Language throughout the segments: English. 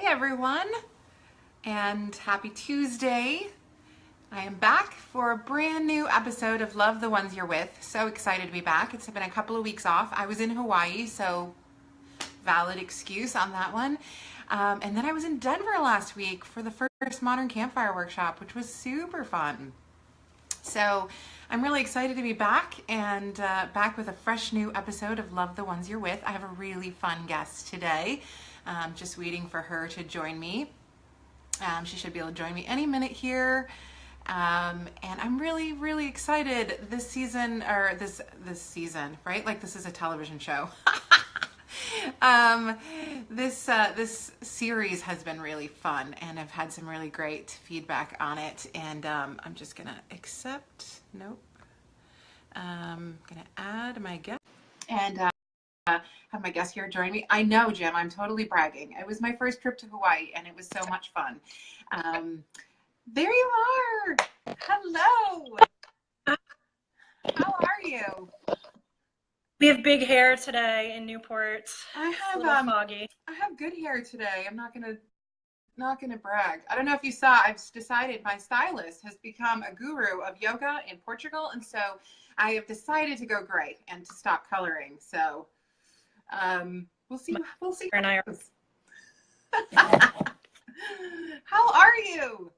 everyone, and happy Tuesday. I am back for a brand new episode of Love the Ones You're With. So excited to be back. It's been a couple of weeks off. I was in Hawaii, so valid excuse on that one. And then I was in Denver last week for the first Modern Campfire workshop, which was super fun. So I'm really excited to be back and back with a fresh new episode of Love the Ones You're With. I have a really fun guest today. Just waiting for her to join me. She should be able to join me any minute here. And I'm really, really excited this season, or this season, right? Like this is a television show. This series has been really fun, and I've had some really great feedback on it. And I'm just gonna accept. Nope. Gonna add my guest and have my guest here join me. I know, Jim. I'm totally bragging. It was my first trip to Hawaii, and it was so much fun. There you are. Hello. How are you? We have big hair today in Newport. I have a little foggy. I have good hair today. I'm not gonna brag. I don't know if you saw, I've decided my stylist has become a guru of yoga in Portugal, and so I have decided to go gray and to stop coloring. So we'll see. And I are. How are you?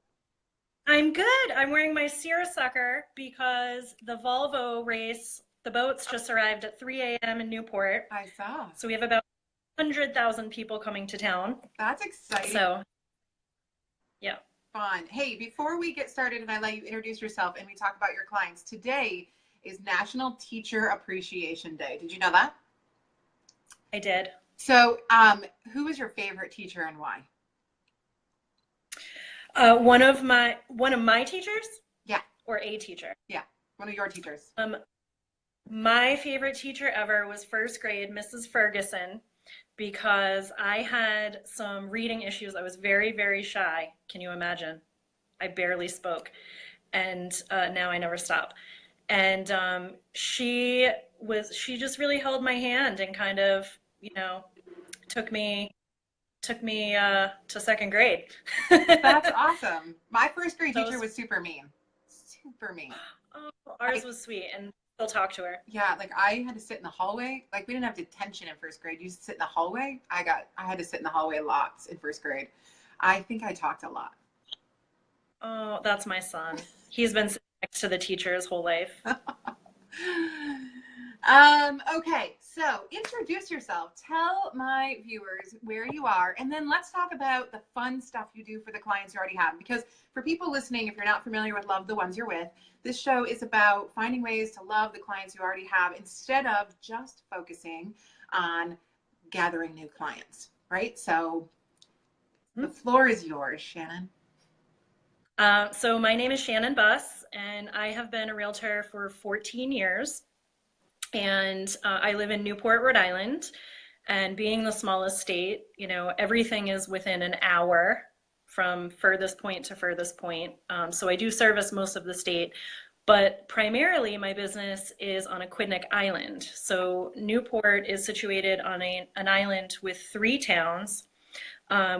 I'm good. I'm wearing my seersucker because the Volvo race, the boats just arrived at 3 a.m. in Newport. I saw. So we have about 100,000 people coming to town. That's exciting. So, yeah. Fun. Hey, before we get started and I let you introduce yourself and we talk about your clients, today is National Teacher Appreciation Day. Did you know that? I did. So, who was your favorite teacher and why? One of my teachers? Yeah. Or a teacher? Yeah. One of your teachers. My favorite teacher ever was first grade, Mrs. Ferguson, because I had some reading issues. I was very, very shy. Can you imagine? I barely spoke. And now I never stop. And she just really held my hand and kind of, took me to second grade. That's awesome. My first grade teacher was super mean. Super mean. Oh, ours was sweet, and still talk to her. Yeah, like I had to sit in the hallway. Like we didn't have detention in first grade. You used to sit in the hallway. I had to sit in the hallway lots in first grade. I think I talked a lot. Oh, that's my son. He's been sitting next to the teacher his whole life. Okay, so introduce yourself. Tell my viewers where you are, and then let's talk about the fun stuff you do for the clients you already have. Because for people listening, if you're not familiar with Love the Ones You're With, this show is about finding ways to love the clients you already have instead of just focusing on gathering new clients, right? So the floor is yours, Shannon. So my name is Shannon Buss, and I have been a realtor for 14 years. And I live in Newport, Rhode Island, and being the smallest state, everything is within an hour from furthest point to furthest point. So I do service most of the state, but primarily my business is on Aquidneck Island. So Newport is situated on an island with 3 towns.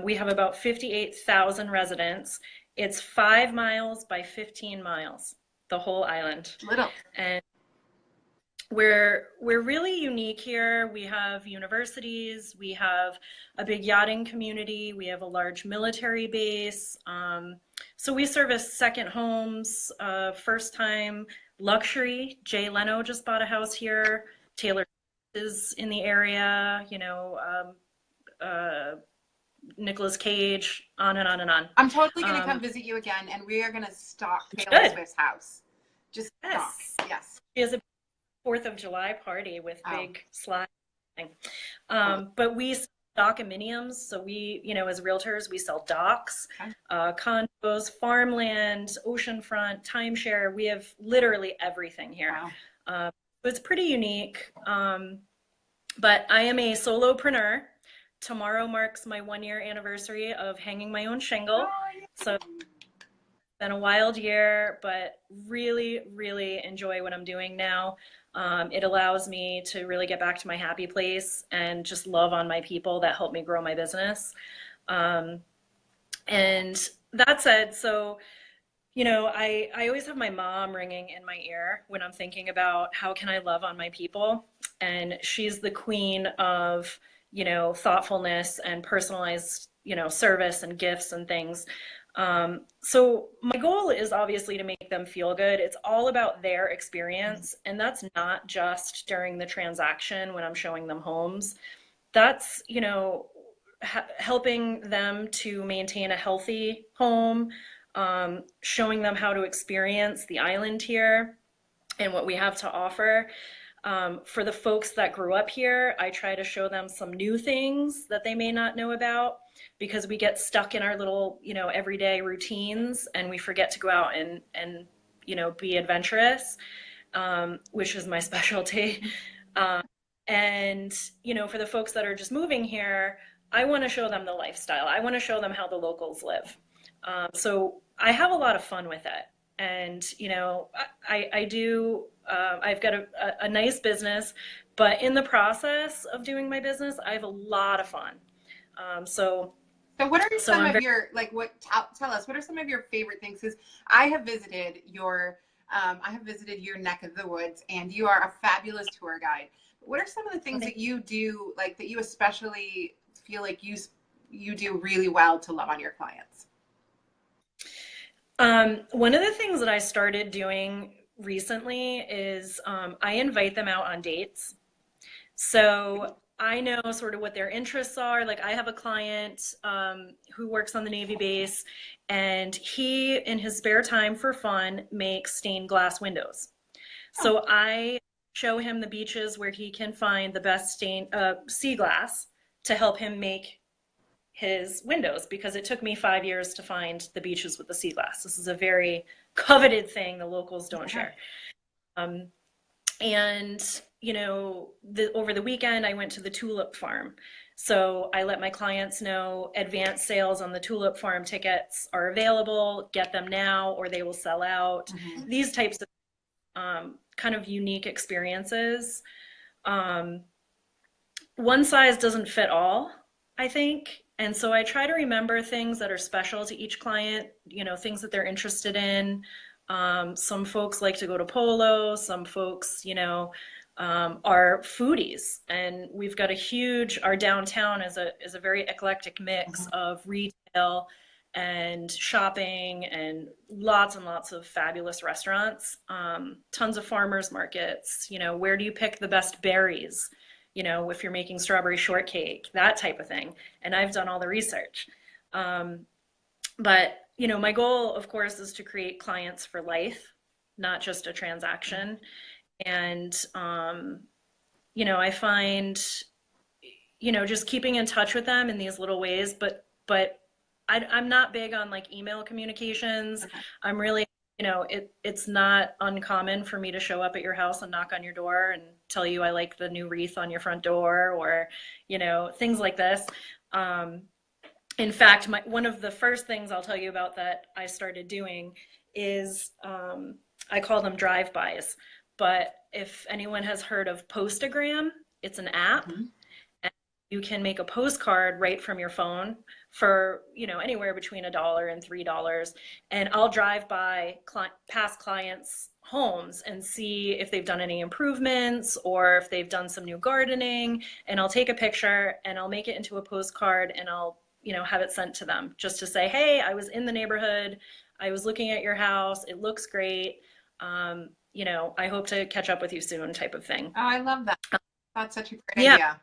We have about 58,000 residents. It's 5 miles by 15 miles, the whole island. Little. And we're really unique here. We have universities, we have a big yachting community, we have a large military base. So we service second homes, first time luxury. Jay Leno just bought a house here. Taylor is in the area, Nicolas Cage, on and on and on. I'm totally going to come visit you again, and we are going to stalk Taylor Swift's house. Just stalk. Yes. She has a 4th of July party with big slides. But we sell documiniums. So we, as realtors, we sell docks, condos, farmland, oceanfront, timeshare. We have literally everything here. Wow. It's pretty unique. But I am a solopreneur. Tomorrow marks my 1-year anniversary of hanging my own shingle. So it's been a wild year, but really, really enjoy what I'm doing now. It allows me to really get back to my happy place and just love on my people that help me grow my business. And that said, so I always have my mom ringing in my ear when I'm thinking about how can I love on my people. And she's the queen of, thoughtfulness and personalized, service and gifts and things. So my goal is obviously to make them feel good. It's all about their experience. And that's not just during the transaction when I'm showing them homes. That's, helping them to maintain a healthy home, showing them how to experience the island here and what we have to offer. For the folks that grew up here, I try to show them some new things that they may not know about because we get stuck in our little, everyday routines and we forget to go out and be adventurous, which is my specialty. And, for the folks that are just moving here, I want to show them the lifestyle. I want to show them how the locals live. So I have a lot of fun with it. And, I do, I've got a nice business, but in the process of doing my business, I have a lot of fun. So what are some of your, tell us, what are some of your favorite things? Because I have visited your neck of the woods and you are a fabulous tour guide. What are some of the things that you do, like that you especially feel like you do really well to love on your clients? One of the things that I started doing recently is I invite them out on dates. So I know sort of what their interests are. Like I have a client who works on the Navy base, and he, in his spare time for fun, makes stained glass windows. So I show him the beaches where he can find the best sea glass to help him make his windows, because it took me 5 years to find the beaches with the sea glass. This is a very coveted thing the locals don't share. And over the weekend I went to the tulip farm. So I let my clients know advance sales on the tulip farm tickets are available, get them now or they will sell out. These types of kind of unique experiences. One size doesn't fit all, I think. And so I try to remember things that are special to each client, things that they're interested in. Some folks like to go to polo, some folks, are foodies. And we've got our downtown is a very eclectic mix of retail and shopping and lots of fabulous restaurants, tons of farmers markets. Where do you pick the best berries? If you're making strawberry shortcake, that type of thing. And I've done all the research. But, my goal, of course, is to create clients for life, not just a transaction. And, I find, just keeping in touch with them in these little ways, but I'm not big on like email communications. I'm really, it's not uncommon for me to show up at your house and knock on your door and tell you I like the new wreath on your front door, or, things like this. In fact, one of the first things I'll tell you about that I started doing is I call them drive-bys. But if anyone has heard of Postagram, it's an app. And you can make a postcard right from your phone for, anywhere between $1 and $3. And I'll drive by past clients' homes and see if they've done any improvements or if they've done some new gardening. And I'll take a picture and I'll make it into a postcard and I'll have it sent to them just to say, hey, I was in the neighborhood. I was looking at your house. It looks great. I hope to catch up with you soon, type of thing. Oh, I love that. That's such a great idea.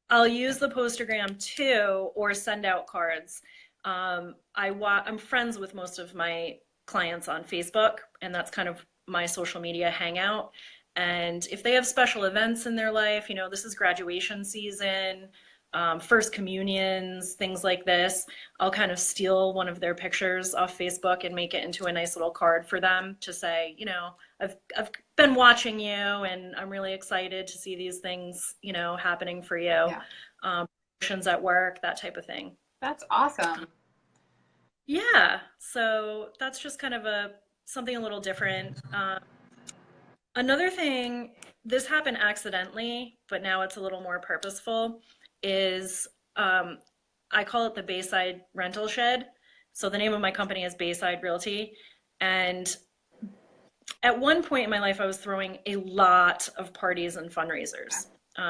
I'll use the Postagram too, or send out cards. I'm friends with most of my clients on Facebook, and that's kind of my social media hangout. And if they have special events in their life, this is graduation season, first communions, things like this, I'll kind of steal one of their pictures off Facebook and make it into a nice little card for them to say, I've been watching you and I'm really excited to see these things, happening for you. Promotions at work, that type of thing. That's awesome. Yeah. So that's just kind of something a little different. Another thing, this happened accidentally, but now it's a little more purposeful, is I call it the Bayside Rental Shed. So the name of my company is Bayside Realty. And at one point in my life, I was throwing a lot of parties and fundraisers.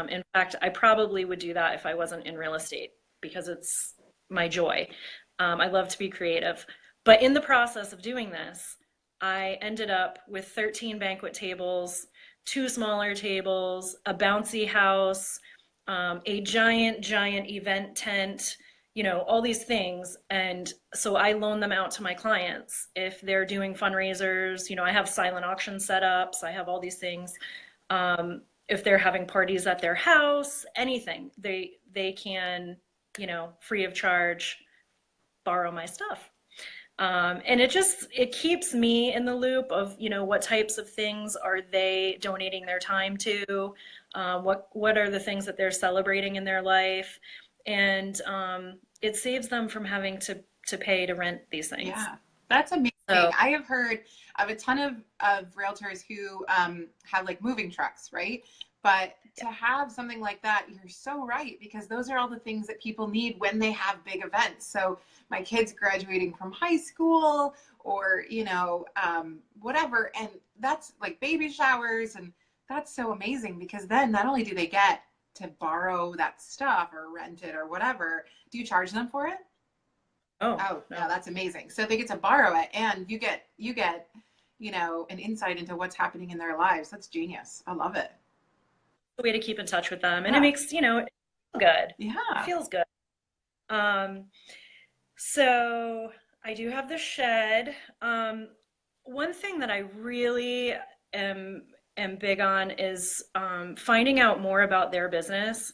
In fact, I probably would do that if I wasn't in real estate because it's my joy. I love to be creative. But in the process of doing this, I ended up with 13 banquet tables, two smaller tables, a bouncy house, a giant event tent, all these things. And so I loan them out to my clients if they're doing fundraisers. I have silent auction setups, I have all these things. If they're having parties at their house, anything, they can, free of charge, borrow my stuff. And it keeps me in the loop of, what types of things are they donating their time to? What are the things that they're celebrating in their life? And it saves them from having to pay to rent these things. Yeah, that's amazing. So, I have heard of a ton of realtors who have like moving trucks, right? But to have something like that, you're so right, because those are all the things that people need when they have big events. So my kid's graduating from high school or, whatever. And that's like baby showers. And that's so amazing because then not only do they get to borrow that stuff or rent it or whatever, do you charge them for it? oh, Oh, no. no, that's amazing. So they get to borrow it and you get, an insight into what's happening in their lives. That's genius. I love it. A way to keep in touch with them. And Yeah. it makes, it feel good. It Yeah. feels good. So I do have the shed. One thing that I really am big on is finding out more about their business.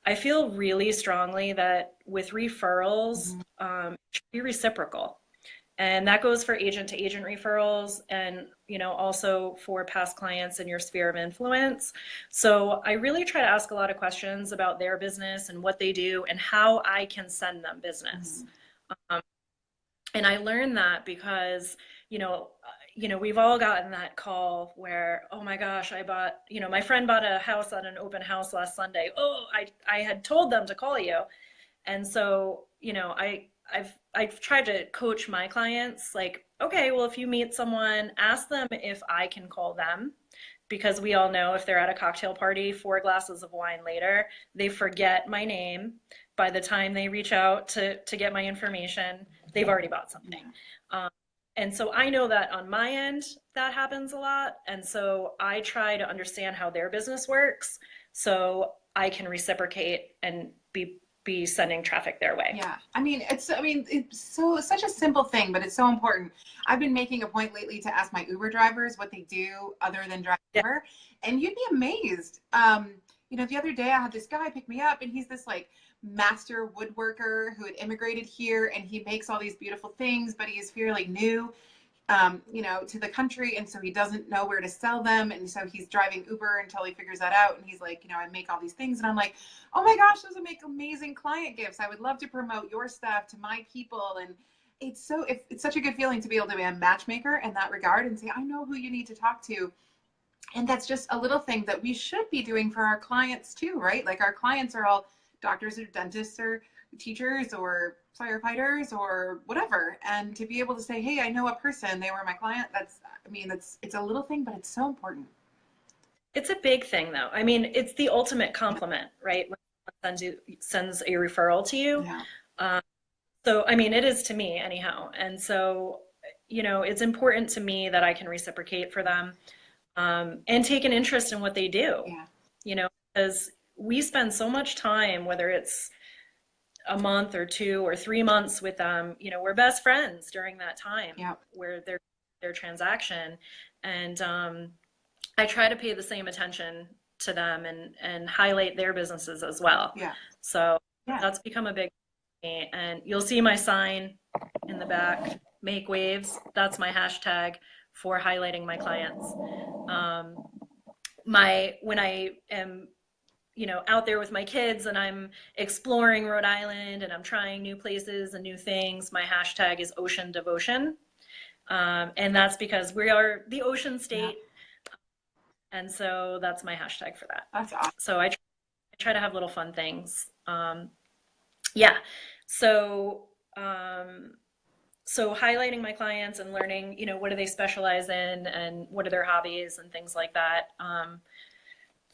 I feel really strongly that with referrals, it should be reciprocal. And that goes for agent to agent referrals and, also for past clients in your sphere of influence. So I really try to ask a lot of questions about their business and what they do and how I can send them business. And I learned that because, we've all gotten that call where, oh my gosh, I bought, my friend bought a house at an open house last Sunday. Oh, I had told them to call you. And so, I've tried to coach my clients like, okay, well, if you meet someone, ask them if I can call them, because we all know if they're at a cocktail party, 4 glasses of wine later, they forget my name. By the time they reach out to get my information, they've already bought something. And so I know that on my end, that happens a lot. And so I try to understand how their business works so I can reciprocate and be sending traffic their way. Yeah. It's such a simple thing, but it's so important. I've been making a point lately to ask my Uber drivers what they do other than drive Uber, and you'd be amazed. The other day I had this guy pick me up and he's this like master woodworker who had immigrated here and he makes all these beautiful things, but he is fairly new to the country. And so he doesn't know where to sell them. And so he's driving Uber until he figures that out. And he's like, I make all these things. And I'm like, oh my gosh, those would make amazing client gifts. I would love to promote your stuff to my people. And it's such a good feeling to be able to be a matchmaker in that regard and say, I know who you need to talk to. And that's just a little thing that we should be doing for our clients too, right? Like our clients are all doctors or dentists or teachers or firefighters or whatever. And to be able to say, hey, I know a person, they were my client. It's a little thing, but it's so important. It's a big thing though. It's the ultimate compliment, right? When someone sends a referral to you. Yeah. So, it is to me anyhow. And so, it's important to me that I can reciprocate for them and take an interest in what they do. Yeah. Because we spend so much time, whether it's a month or 2 or 3 months with them, we're best friends during that time. Yeah. Where their transaction. And I try to pay the same attention to them and highlight their businesses as well. Yeah. So that's become a big thing. And you'll see my sign in the back, make waves. That's my hashtag for highlighting my clients. When I am out there with my kids and I'm exploring Rhode Island and I'm trying new places and new things, my hashtag is Ocean Devotion. And that's because we are the ocean state. Yeah. And so that's my hashtag for that. That's awesome. So I try to have little fun things. Yeah. So, um, so highlighting my clients and learning, what do they specialize in and what are their hobbies and things like that,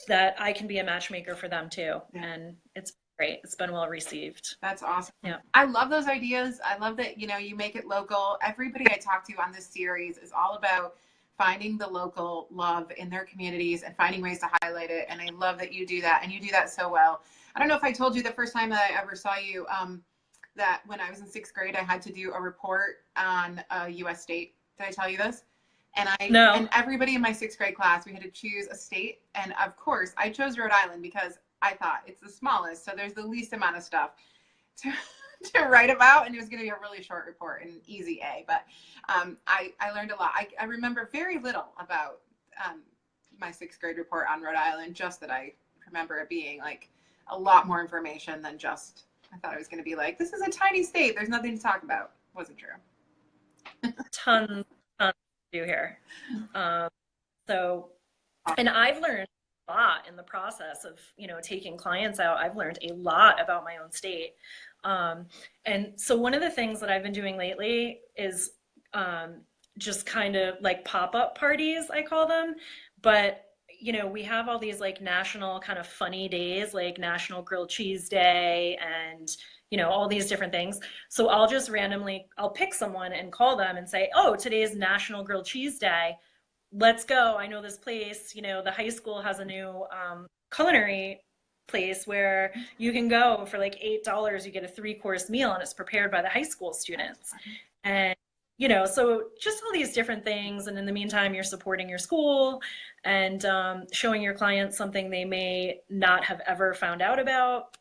that I can be a matchmaker for them too. Yeah. And it's great. It's been well received. That's awesome. Yeah. I love those ideas. I love that, you make it local. Everybody I talk to on this series is all about finding the local love in their communities and finding ways to highlight it. And I love that you do that, and you do that so well. I don't know if I told you the first time that I ever saw you, that when I was in 6th grade, I had to do a report on a U.S. state. Did I tell you this? No. And everybody in my 6th grade class, we had to choose a state. And of course, I chose Rhode Island because I thought it's the smallest, so there's the least amount of stuff to, to write about, and it was going to be a really short report and easy A. But I learned a lot. I remember very little about my 6th grade report on Rhode Island, just that I remember it being like a lot more information than just, I thought it was going to be like, this is a tiny state, there's nothing to talk about. Wasn't true. Tons to do here. So, and I've learned a lot in the process of, taking clients out. I've learned a lot about my own state. And so one of the things that I've been doing lately is just kind of like pop-up parties, I call them. But, we have all these like national kind of funny days, like National Grilled Cheese Day and, all these different things. So I'll just I'll pick someone and call them and say, oh, today's National Grilled Cheese Day. Let's go. I know this place, the high school has a new culinary place where you can go for like $8. You get a 3-course meal and it's prepared by the high school students. And, so just all these different things. And in the meantime, you're supporting your school and showing your clients something they may not have ever found out about.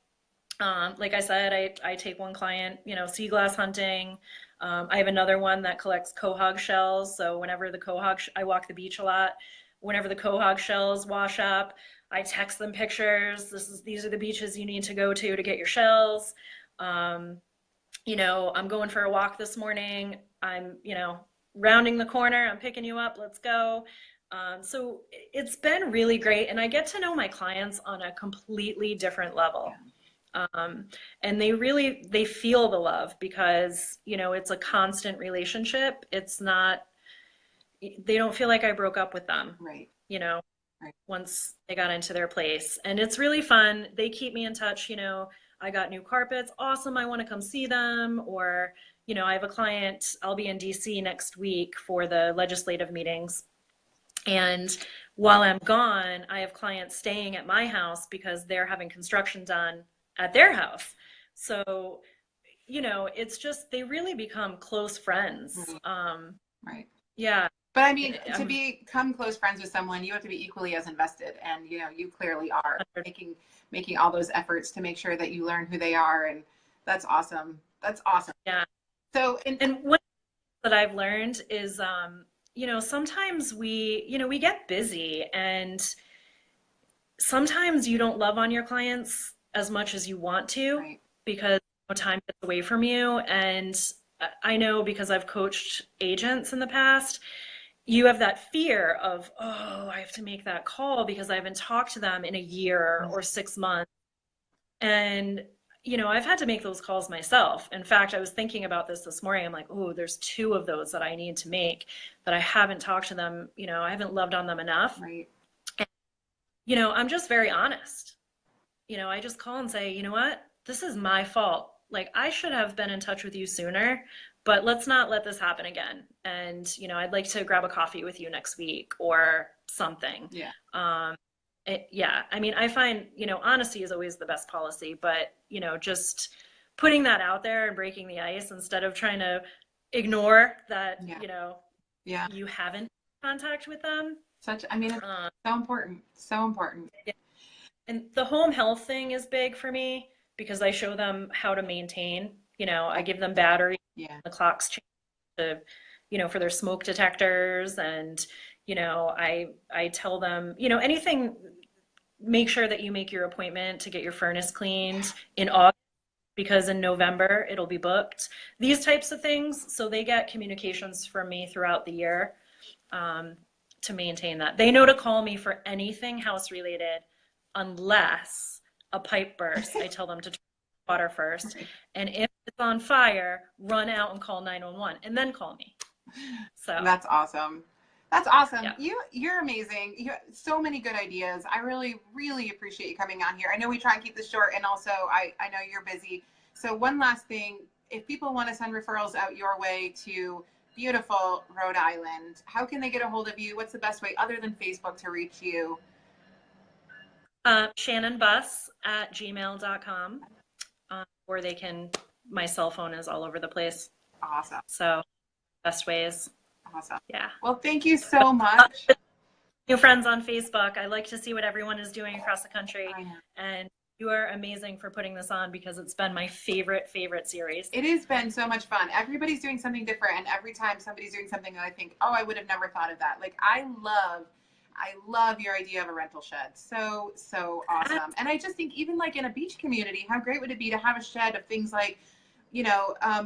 Like I said, I take one client, sea glass hunting. I have another one that collects quahog shells. So whenever I walk the beach a lot, whenever the quahog shells wash up, I text them pictures. These are the beaches you need to go to get your shells. I'm going for a walk this morning. I'm, rounding the corner. I'm picking you up. Let's go. So it's been really great. And I get to know my clients on a completely different level. And they feel the love because, it's a constant relationship. It's not, they don't feel like I broke up with them, Right. Right. Once they got into their place. And it's really fun. They keep me in touch, I got new carpets. Awesome. I want to come see them. Or, I have a client, I'll be in DC next week for the legislative meetings. And while I'm gone, I have clients staying at my house because they're having construction done at their house. So, it's just, they really become close friends. Right. Yeah. But I mean, to become close friends with someone, you have to be equally as invested. And, you clearly are making all those efforts to make sure that you learn who they are. And that's awesome. That's awesome. Yeah. So, and what that I've learned is, sometimes we get busy and sometimes you don't love on your clients as much as you want to. Right. Because time gets away from you. And I know because I've coached agents in the past, you have that fear of, oh, I have to make that call because I haven't talked to them in a year or 6 months. And, I've had to make those calls myself. In fact, I was thinking about this morning. I'm like, oh, there's 2 of those that I need to make that I haven't talked to them. I haven't loved on them enough. Right. And, I'm just very honest. I just call and say, you know what, this is my fault. Like, I should have been in touch with you sooner, but let's not let this happen again. And, I'd like to grab a coffee with you next week or something. Yeah. I mean, I find, honesty is always the best policy, but, just putting that out there and breaking the ice instead of trying to ignore that, you haven't contact with them. It's so important. So important. Yeah. And the home health thing is big for me because I show them how to maintain. I give them batteries. Yeah. The clocks change to, for their smoke detectors, and I tell them, anything. Make sure that you make your appointment to get your furnace cleaned in August because in November it'll be booked. These types of things, so they get communications from me throughout the year to maintain that. They know to call me for anything house related. Unless a pipe bursts, I tell them to turn water first. And if it's on fire, run out and call 911 and then call me. So That's awesome. That's awesome. yeah. You're amazing. You have so many good ideas. I really, really appreciate you coming on here. I know we try and keep this short, and also I know you're busy. So one last thing, if people want to send referrals out your way to beautiful Rhode Island, how can they get a hold of you? What's the best way other than Facebook to reach you? Shannon Buss at gmail.com. Or they can, my cell phone is all over the place. Awesome. So best ways. Awesome. Yeah. Well, thank you so much. New friends on Facebook. I like to see what everyone is doing across the country. I know. And you are amazing for putting this on because it's been my favorite series. It has been so much fun. Everybody's doing something different, and every time somebody's doing something that I think, oh, I would have never thought of that. Like, I love your idea of a rental shed. So awesome. And I just think even like in a beach community, how great would it be to have a shed of things like,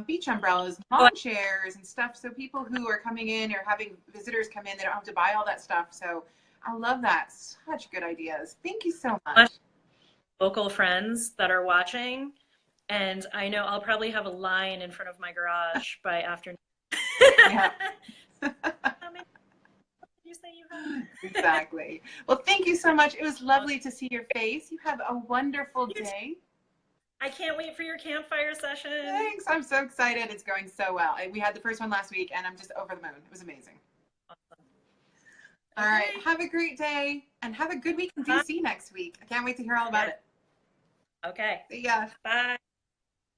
beach umbrellas, lawn chairs and stuff. So people who are coming in or having visitors come in, they don't have to buy all that stuff. So I love that. Such good ideas. Thank you so much. Local friends that are watching. And I know I'll probably have a line in front of my garage by afternoon. Yeah. You say you have? Exactly. Well, thank you so much. It was lovely to see your face. You have a wonderful day. I can't wait for your campfire session. Thanks. I'm so excited. It's going so well. We had the first one last week, and I'm just over the moon. It was amazing. Awesome. All right. Have a great day, and have a good week in DC next week. I can't wait to hear all about it. Okay. See ya. Bye.